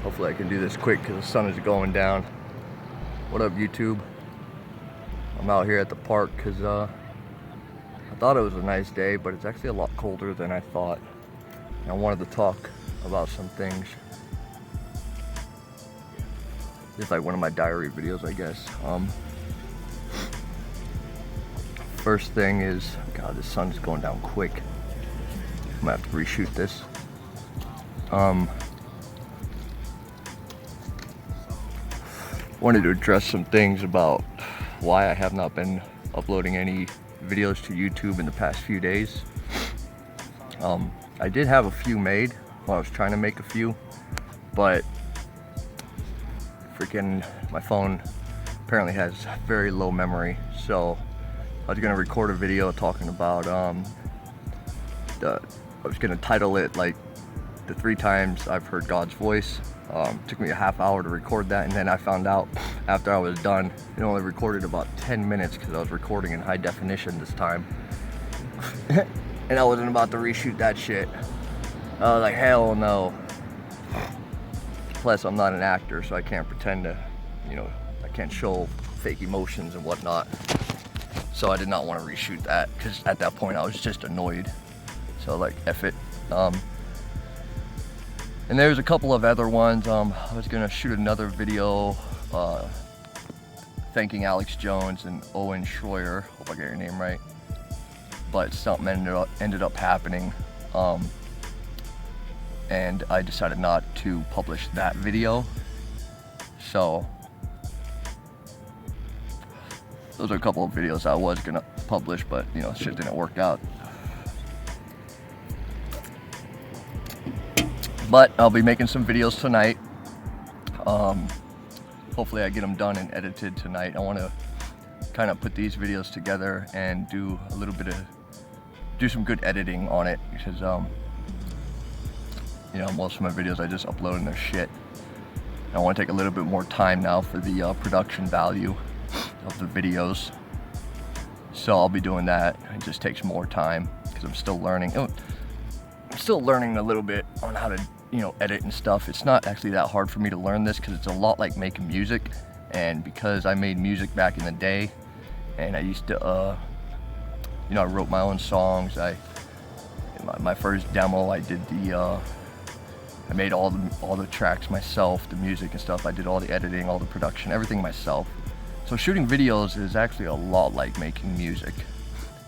Hopefully I can do this quick because the sun is going down. What up, YouTube? I'm out here at the park because I thought it was a nice day, but it's actually a lot colder than I thought. And I wanted to talk about some things. It's like one of my diary videos, I guess. First thing is, God, the sun's going down quick. I'm gonna have to reshoot this. Wanted to address some things about why I have not been uploading any videos to YouTube in the past few days. I did have a few made while I was trying to make a few, but freaking my phone apparently has very low memory, so I was gonna record a video talking about I was gonna title it like the 3 times I've heard God's voice. Took me a half hour to record that, and then I found out after I was done it only recorded about 10 minutes because I was recording in high definition this time. And I wasn't about to reshoot that shit. I was like, hell no. Plus I'm not an actor, so I can't pretend to, I can't show fake emotions and whatnot. So I did not want to reshoot that because at that point I was just annoyed. So like, F it. And there's a couple of other ones. I was gonna shoot another video thanking Alex Jones and Owen Schroyer. Hope I got your name right. But something ended up happening, and I decided not to publish that video. So those are a couple of videos I was gonna publish, but shit didn't work out. But I'll be making some videos tonight. Hopefully I get them done and edited tonight. I want to kind of put these videos together and do some good editing on it, because most of my videos I just upload and they're shit. And I want to take a little bit more time now for the production value of the videos. So I'll be doing that. It just takes more time because I'm still learning. I'm still learning a little bit on how to edit and stuff. It's not actually that hard for me to learn this because it's a lot like making music. And because I made music back in the day, and I used to I wrote my own songs. My first demo, I did I made all the tracks myself, the music and stuff. I did all the editing, all the production, everything myself. So shooting videos is actually a lot like making music.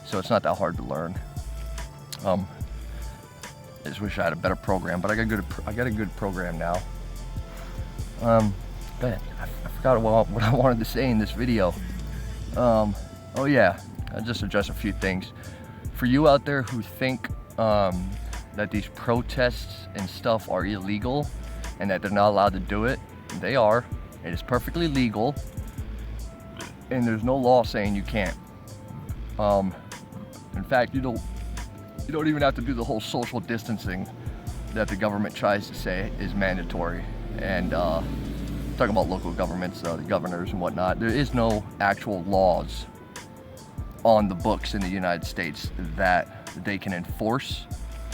So it's not that hard to learn. I just wish I had a better program, but I got a good program now. Man, I forgot what I wanted to say in this video. Oh yeah, I'll just address a few things. For you out there who think that these protests and stuff are illegal and that they're not allowed to do it, they are. It is perfectly legal, and there's no law saying you can't. In fact, you don't even have to do the whole social distancing that the government tries to say is mandatory. And talking about local governments, the governors and whatnot, there is no actual laws on the books in the United States that they can enforce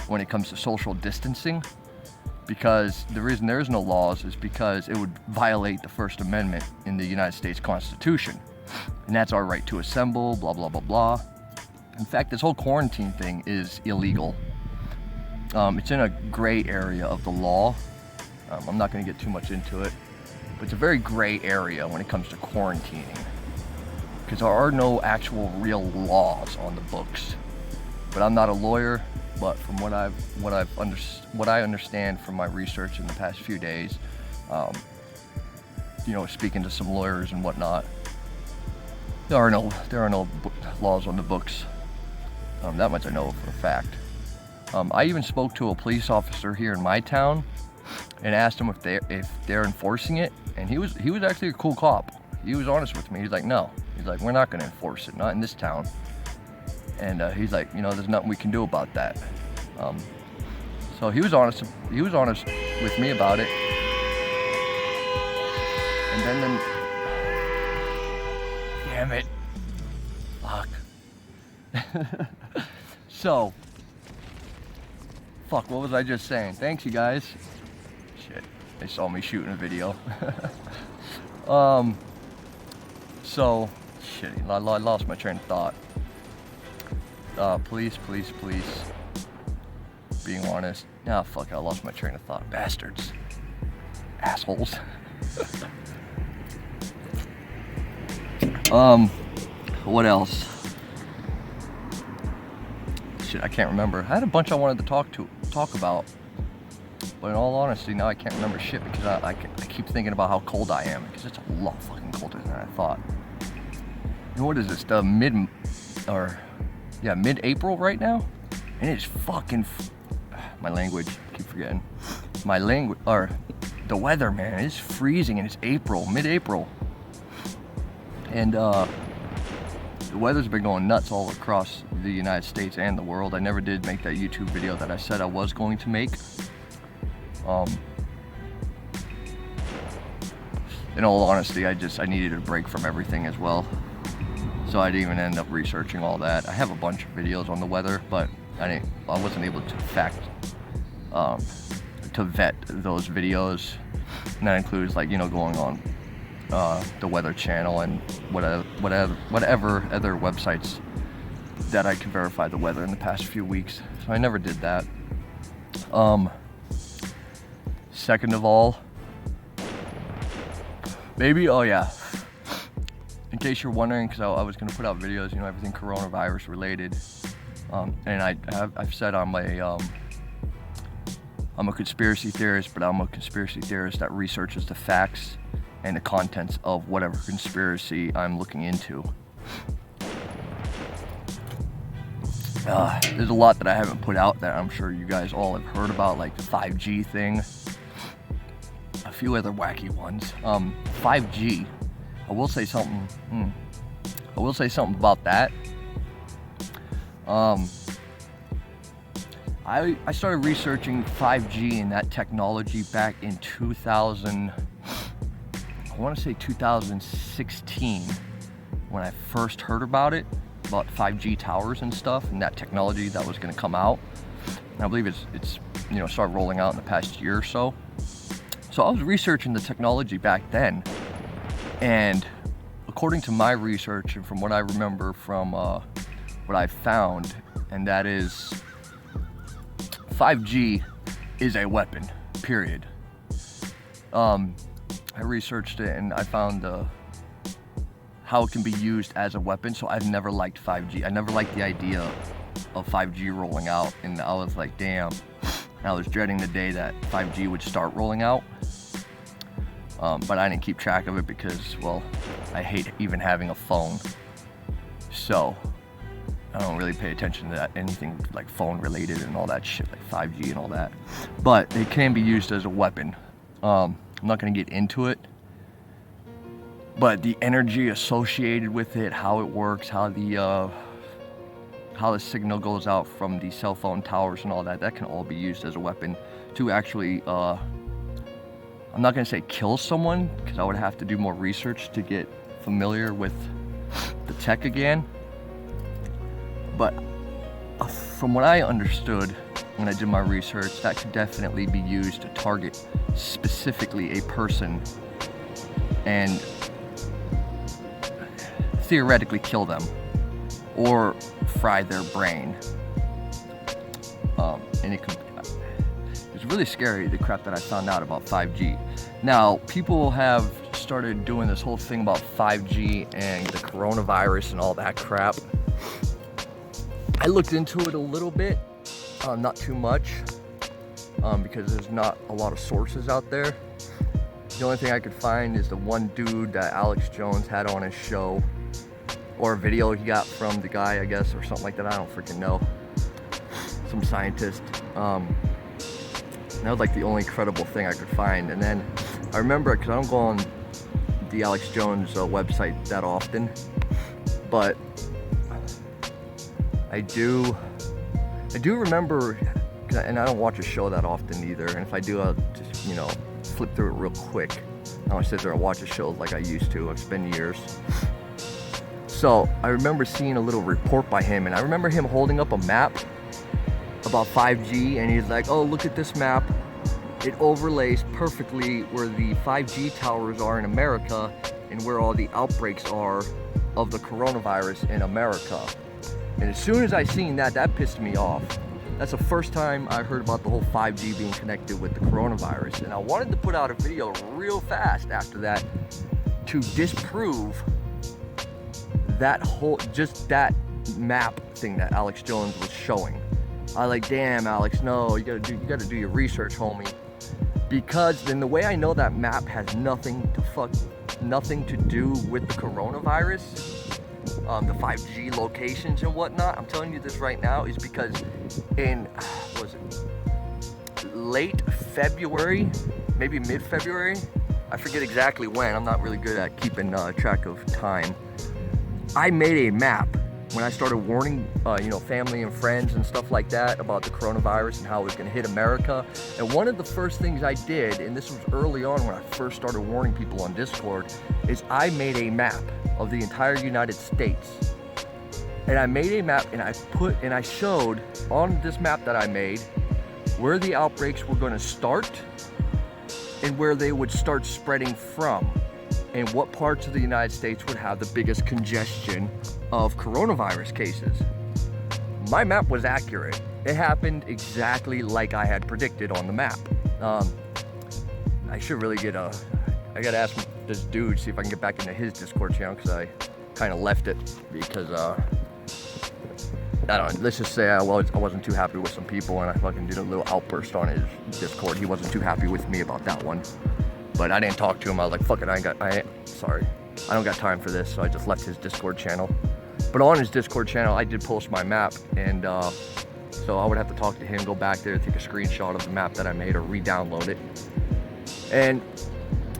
when it comes to social distancing, because the reason there is no laws is because it would violate the First Amendment in the United States Constitution, and that's our right to assemble, blah blah blah blah. In fact, this whole quarantine thing is illegal. It's in a gray area of the law. I'm not going to get too much into it, but it's a very gray area when it comes to quarantining, because there are no actual real laws on the books. But I'm not a lawyer, but from what I understand from my research in the past few days, speaking to some lawyers and whatnot, there are no laws on the books. That much I know for a fact. I even spoke to a police officer here in my town and asked him if they're enforcing it, and he was actually a cool cop. He was honest with me. He's like, no. He's like, we're not going to enforce it, not in this town. And he's like, there's nothing we can do about that. So he was honest. He was honest with me about it. And then damn it. Fuck. So, fuck, what was I just saying? Thanks, you guys. Shit. They saw me shooting a video. So, shit, I lost my train of thought. Police. Being honest. Nah, fuck it, I lost my train of thought. Bastards. Assholes. What else? Shit, I can't remember. I had a bunch I wanted to talk about. But in all honesty, now I can't remember shit because I keep thinking about how cold I am, because it's a lot fucking colder than I thought. And what is this? The mid-April right now, and it's fucking. My language, I keep forgetting. The weather, man, it's freezing, and it's April, mid-April, and the weather's been going nuts all across the United States and the world. I never did make that YouTube video that I said I was going to make. In all honesty, I needed a break from everything as well. So I didn't even end up researching all that. I have a bunch of videos on the weather, but I wasn't able to vet those videos. And that includes, like, going on the Weather Channel and whatever other websites that I can verify the weather in the past few weeks. So I never did that. Second of all, in case you're wondering, because I was going to put out videos, everything coronavirus related, and I've said I'm a conspiracy theorist, but I'm a conspiracy theorist that researches the facts and the contents of whatever conspiracy I'm looking into. There's a lot that I haven't put out that I'm sure you guys all have heard about, like the 5G thing, a few other wacky ones. 5G, I will say something about that. I started researching 5G and that technology back in 2016, when I first heard about it, about 5G towers and stuff, and that technology that was going to come out. And I believe it's started rolling out in the past year or so. So I was researching the technology back then, and according to my research and from what I remember from what I found, and that is 5G is a weapon, period. I researched it and I found how it can be used as a weapon. So I've never liked 5G. I never liked the idea of 5G rolling out, and I was like, damn. And I was dreading the day that 5G would start rolling out. But I didn't keep track of it because, well, I hate even having a phone. So I don't really pay attention to that, anything like phone related and all that shit, like 5G and all that. But it can be used as a weapon. I'm not going to get into it, but the energy associated with it, how it works, how the signal goes out from the cell phone towers and all that, that can all be used as a weapon to actually, I'm not going to say kill someone, because I would have to do more research to get familiar with the tech again. But from what I understood when I did my research, that could definitely be used to target specifically a person and theoretically kill them or fry their brain. And it's really scary, the crap that I found out about 5G. Now, people have started doing this whole thing about 5G and the coronavirus and all that crap. I looked into it a little bit, not too much, because there's not a lot of sources out there. The only thing I could find is the one dude that Alex Jones had on his show, or a video he got from the guy, I guess, or something like that. I don't freaking know. Some scientist. That was like the only credible thing I could find. And then I remember, because I don't go on the Alex Jones website that often, but I do remember, and I don't watch a show that often either, and if I do, I'll just, flip through it real quick. I don't sit there and watch a show like I used to. It's been years. So I remember seeing a little report by him, and I remember him holding up a map about 5G, and he's like, oh, look at this map. it overlays perfectly where the 5G towers are in America and where all the outbreaks are of the coronavirus in America. And as soon as I seen that, that pissed me off. That's the first time I heard about the whole 5G being connected with the coronavirus. And I wanted to put out a video real fast after that to disprove that whole, just that map thing that Alex Jones was showing. I like, damn Alex, no, you gotta do your research, homie. Because then the way I know that map has nothing to do with the coronavirus, the 5G locations and whatnot, I'm telling you this right now, is because in, what was it, late February, maybe mid-February, I forget exactly when, I'm not really good at keeping track of time, I made a map when I started warning family and friends and stuff like that about the coronavirus and how it was going to hit America. And one of the first things I did, and this was early on when I first started warning people on Discord, is I made a map of the entire United States. And I made a map and I showed on this map that I made where the outbreaks were going to start and where they would start spreading from, and what parts of the United States would have the biggest congestion of coronavirus cases. My map was accurate. It happened exactly like I had predicted on the map. I should really I gotta ask this dude, see if I can get back into his Discord channel, because I kind of left it because, I don't know, let's just say I wasn't too happy with some people, and I fucking did a little outburst on his Discord. He wasn't too happy with me about that one. But I didn't talk to him. I was like, fuck it, I don't got time for this. So I just left his Discord channel. But on his Discord channel, I did post my map. And so I would have to talk to him, go back there, take a screenshot of the map that I made or re-download it. And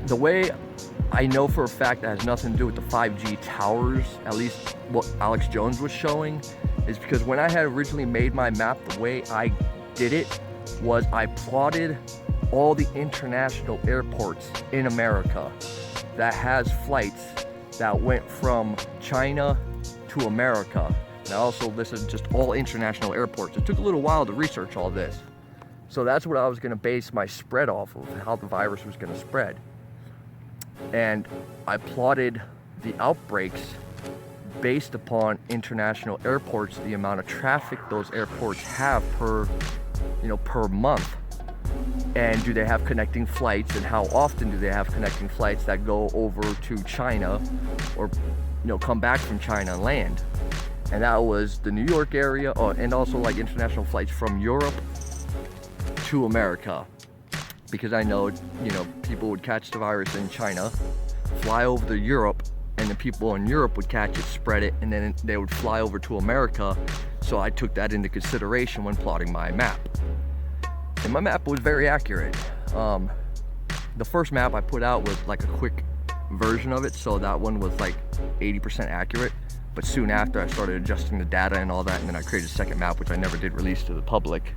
the way I know for a fact that has nothing to do with the 5G towers, at least what Alex Jones was showing, is because when I had originally made my map, the way I did it was I plotted all the international airports in America that has flights that went from China to America. And I also listed just all international airports. It took a little while to research all this. So that's what I was gonna base my spread off of, how the virus was gonna spread. And I plotted the outbreaks based upon international airports, the amount of traffic those airports have per month. And do they have connecting flights, and how often do they have connecting flights that go over to China or come back from China and land? And that was the New York area, and also like international flights from Europe to America, because I know people would catch the virus in China, fly over to Europe, and the people in Europe would catch it, spread it, and then they would fly over to America. So I took that into consideration when plotting my map. And my map was very accurate. The first map I put out was like a quick version of it, so that one was like 80% accurate. But soon after, I started adjusting the data and all that, and then I created a second map, which I never did release to the public.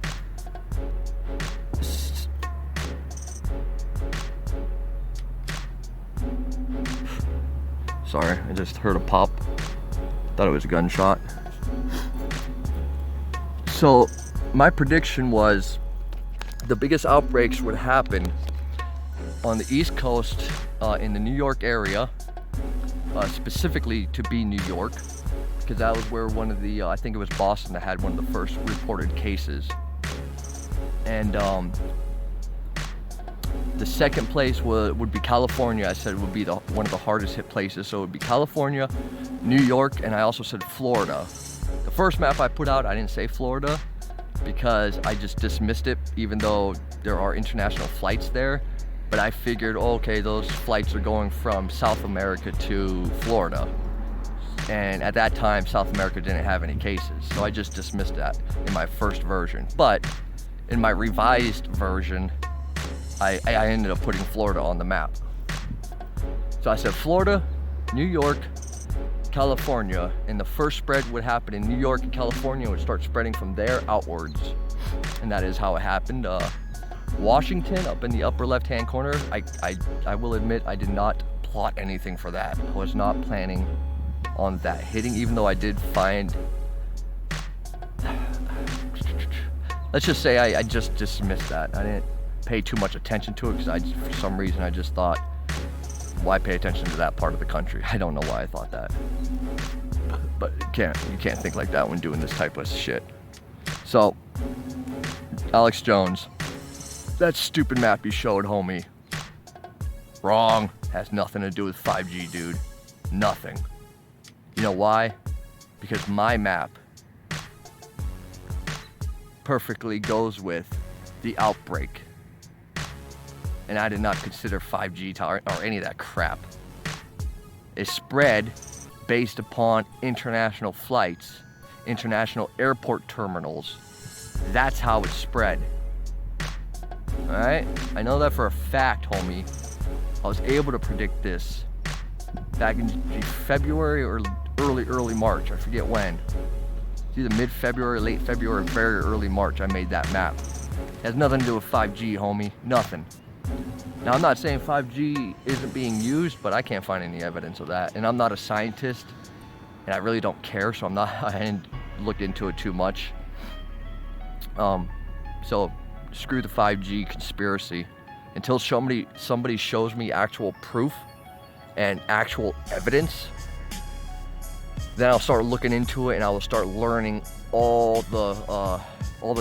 Sorry, I just heard a pop. Thought it was a gunshot. So my prediction was the biggest outbreaks would happen on the East Coast, in the New York area, specifically to be New York, because that was where one of the, I think it was Boston that had one of the first reported cases. And the second place would be California. I said would be one of the hardest hit places. So it would be California, New York, and I also said Florida. The first map I put out, I didn't say Florida, because I just dismissed it, even though there are international flights there. But I figured, okay, those flights are going from South America to Florida. And at that time, South America didn't have any cases. So I just dismissed that in my first version. But in my revised version, I ended up putting Florida on the map. So I said Florida, New York, California, and the first spread would happen in New York and California, would start spreading from there outwards. And that is how it happened. Washington, up in the upper left-hand corner, I will admit I did not plot anything for that. I was not planning on that hitting, even though I did find, let's just say I just dismissed that. I didn't pay too much attention to it because for some reason I just thought, why pay attention to that part of the country? I don't know why I thought that. But you can't think like that when doing this type of shit. So, Alex Jones, that stupid map you showed, homie. Wrong. Has nothing to do with 5G, dude. Nothing. You know why? Because my map perfectly goes with the outbreak. And I did not consider 5G or any of that crap. It spread based upon international flights, international airport terminals. That's how it spread. Alright? I know that for a fact, homie. I was able to predict this back in February or early March. I forget when. It's either mid-February, late February, or very early March I made that map. It has nothing to do with 5G, homie. Nothing. Now, I'm not saying 5G isn't being used, but I can't find any evidence of that. And I'm not a scientist, and I really don't care, so I hadn't looked into it too much. So screw the 5G conspiracy. Until somebody shows me actual proof and actual evidence, then I'll start looking into it and I will start learning all the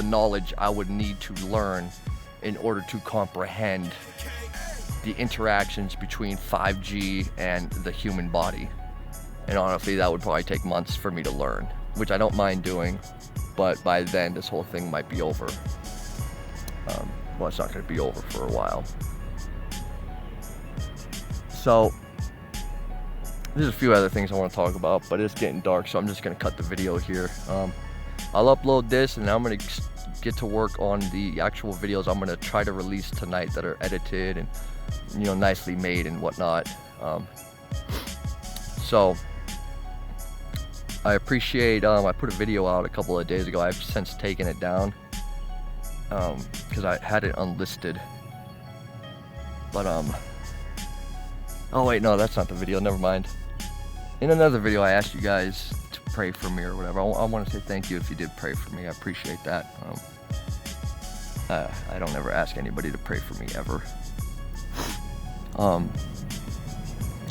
knowledge I would need to learn in order to comprehend the interactions between 5G and the human body. And honestly, that would probably take months for me to learn, which I don't mind doing, but by then this whole thing might be over. Well, it's not going to be over for a while. So there's a few other things I want to talk about, but it's getting dark, so I'm just going to cut the video here. I'll upload this and I'm going to get to work on the actual videos I'm going to try to release tonight that are edited and, you know, nicely made and whatnot. So I appreciate, I put a video out a couple of days ago. I've since taken it down because I had it unlisted. But oh wait, no, that's not the video, never mind. In another video I asked you guys to pray for me or whatever. I want to say thank you if you did pray for me. I appreciate that. I don't ever ask anybody to pray for me ever.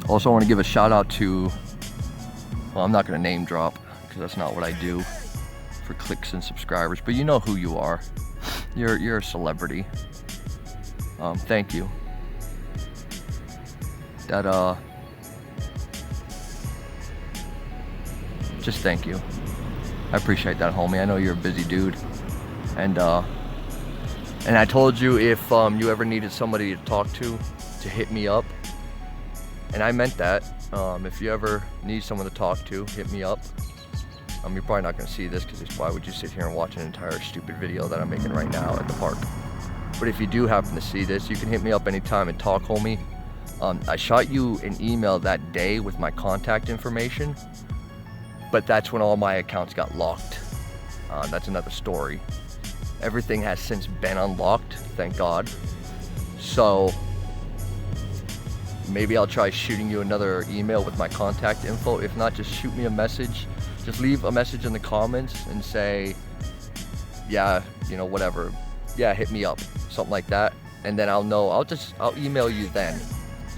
Also, I want to give a shout out to, well, I'm not going to name drop because that's not what I do for clicks and subscribers, but you know who you are. You're a celebrity. Thank you. Just thank you. I appreciate that, homie. I know you're a busy dude, and I told you if you ever needed somebody to talk to hit me up, and I meant that. If you ever need someone to talk to, hit me up. You're probably not going to see this because why would you sit here and watch an entire stupid video that I'm making right now at the park? But if you do happen to see this, you can hit me up anytime and talk, homie. I shot you an email that day with my contact information, but that's when all my accounts got locked. That's another story. Everything has since been unlocked, thank God. So maybe I'll try shooting you another email with my contact info. If not, just shoot me a message. Just leave a message in the comments and say, yeah, you know, whatever. Yeah, hit me up, something like that. And then I'll know, I'll email you then.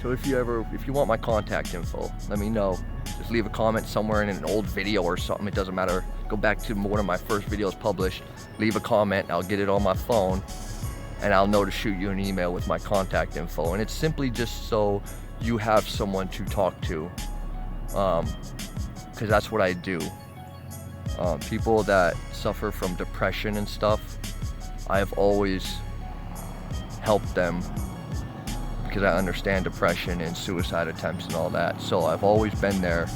So if you want my contact info, let me know. Just leave a comment somewhere in an old video or something, it doesn't matter. Go back to one of my first videos published, leave a comment, I'll get it on my phone, and I'll know to shoot you an email with my contact info. And it's simply just so you have someone to talk to, because that's what I do. People that suffer from depression and stuff, I have always helped them because I understand depression and suicide attempts and all that. So I've always been there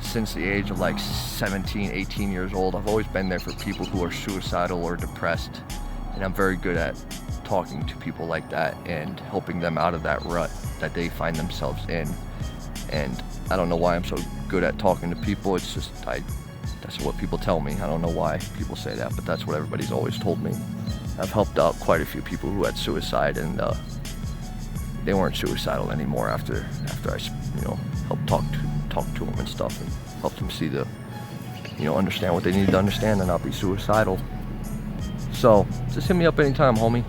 since the age of like 17, 18 years old. I've always been there for people who are suicidal or depressed. And I'm very good at talking to people like that and helping them out of that rut that they find themselves in. And I don't know why I'm so good at talking to people. It's just, that's what people tell me. I don't know why people say that, but that's what everybody's always told me. I've helped out quite a few people who had suicide, and they weren't suicidal anymore after I, you know, helped talk to them and stuff, and helped them see understand what they need to understand and not be suicidal. So just hit me up anytime, homie.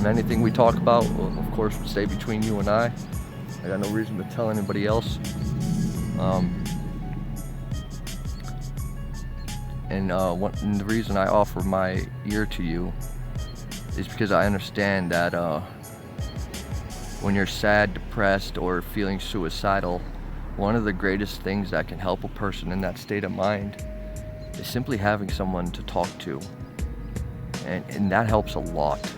Anything we talk about will, of course, stay between you and I. I got no reason to tell anybody else. And the reason I offer my ear to you is because I understand that when you're sad, depressed, or feeling suicidal, one of the greatest things that can help a person in that state of mind is simply having someone to talk to. And that helps a lot.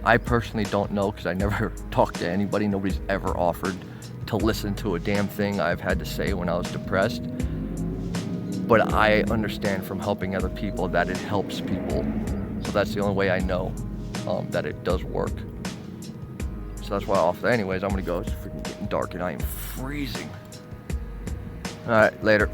I personally don't know, because I never talked to anybody. Nobody's ever offered to listen to a damn thing I've had to say when I was depressed. But I understand from helping other people that it helps people. So that's the only way I know that it does work. So that's why I offer. Anyways, I'm gonna go. It's freaking getting dark and I am freezing. All right, later.